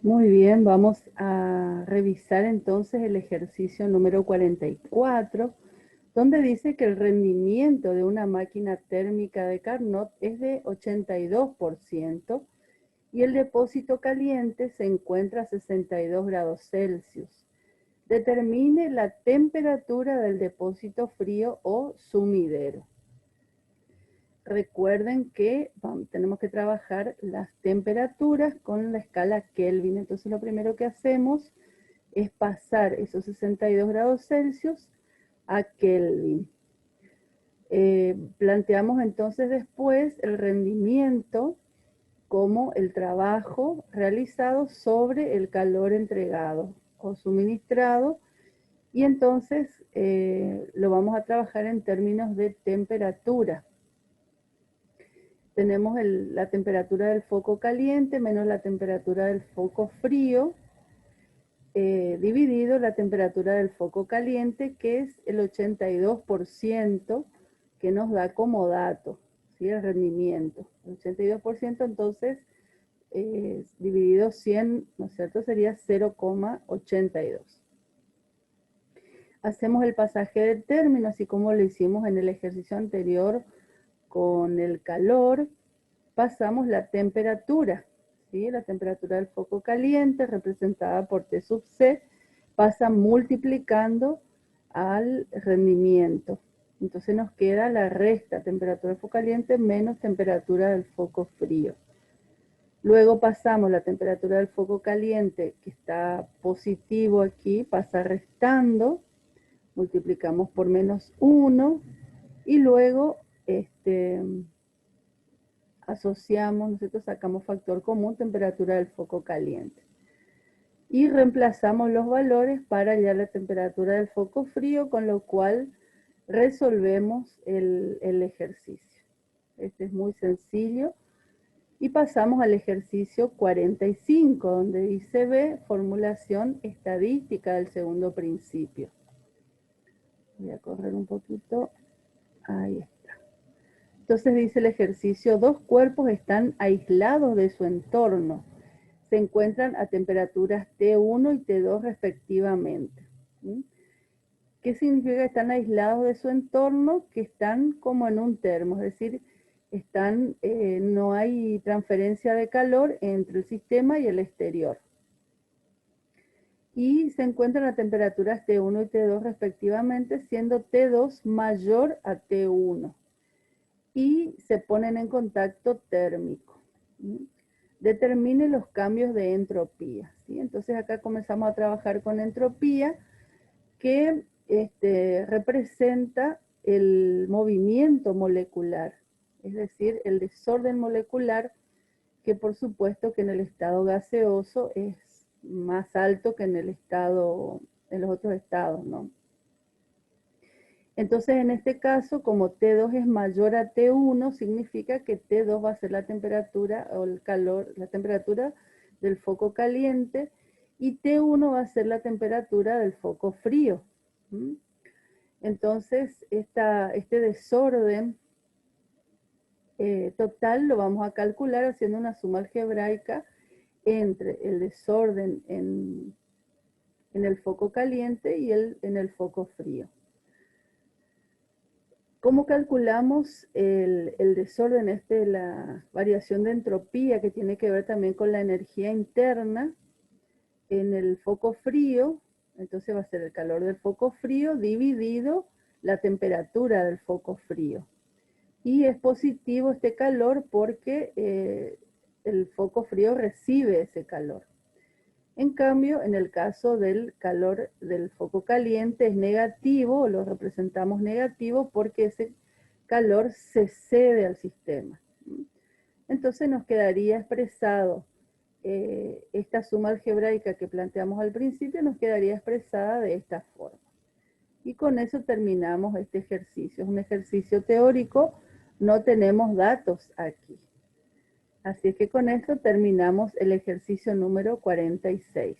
Muy bien, vamos a revisar entonces el ejercicio número 44, donde dice que el rendimiento de una máquina térmica de Carnot es de 82% y el depósito caliente se encuentra a 62 grados Celsius. Determine la temperatura del depósito frío o sumidero. Recuerden que tenemos que trabajar las temperaturas con la escala Kelvin. Entonces lo primero que hacemos es pasar esos 62 grados Celsius a Kelvin. Planteamos entonces después el rendimiento como el trabajo realizado sobre el calor entregado o suministrado, y entonces lo vamos a trabajar en términos de temperatura. Tenemos la temperatura del foco caliente menos la temperatura del foco frío, dividido la temperatura del foco caliente, que es el 82% que nos da como dato, ¿sí? El rendimiento. El 82% entonces dividido 100, ¿no es cierto? Sería 0,82. Hacemos el pasaje de término, así como lo hicimos en el ejercicio anterior con el calor. Pasamos la temperatura, ¿sí? La temperatura del foco caliente, representada por T sub C, pasa multiplicando al rendimiento. Entonces nos queda la resta, temperatura del foco caliente menos temperatura del foco frío. Luego pasamos la temperatura del foco caliente, que está positivo aquí, pasa restando, multiplicamos por menos 1, y luego asociamos, nosotros sacamos factor común, temperatura del foco caliente. Y reemplazamos los valores para hallar la temperatura del foco frío, con lo cual resolvemos el ejercicio. Este es muy sencillo. Y pasamos al ejercicio 45, donde dice B, formulación estadística del segundo principio. Voy a correr un poquito. Ahí está. Entonces dice el ejercicio, dos cuerpos están aislados de su entorno. Se encuentran a temperaturas T1 y T2 respectivamente. ¿Qué significa que están aislados de su entorno? Que están como en un termo, es decir, no hay transferencia de calor entre el sistema y el exterior. Y se encuentran a temperaturas T1 y T2 respectivamente, siendo T2 mayor a T1. Y se ponen en contacto térmico. Determine los cambios de entropía, ¿sí? Entonces acá comenzamos a trabajar con entropía, que representa el movimiento molecular, es decir, el desorden molecular, que por supuesto que en el estado gaseoso es más alto que en los otros estados, ¿no? Entonces, en este caso, como T2 es mayor a T1, significa que T2 va a ser la temperatura o el calor, la temperatura del foco caliente, y T1 va a ser la temperatura del foco frío. Entonces, este desorden total lo vamos a calcular haciendo una suma algebraica entre el desorden en el foco caliente y en el foco frío. ¿Cómo calculamos el desorden la variación de entropía, que tiene que ver también con la energía interna en el foco frío? Entonces va a ser el calor del foco frío dividido la temperatura del foco frío. Y es positivo este calor porque el foco frío recibe ese calor. En cambio, en el caso del calor del foco caliente es negativo, lo representamos negativo porque ese calor se cede al sistema. Entonces nos quedaría expresado esta suma algebraica que planteamos al principio, nos quedaría expresada de esta forma. Y con eso terminamos este ejercicio. Es un ejercicio teórico, no tenemos datos aquí. Así es que con esto terminamos el ejercicio número 46.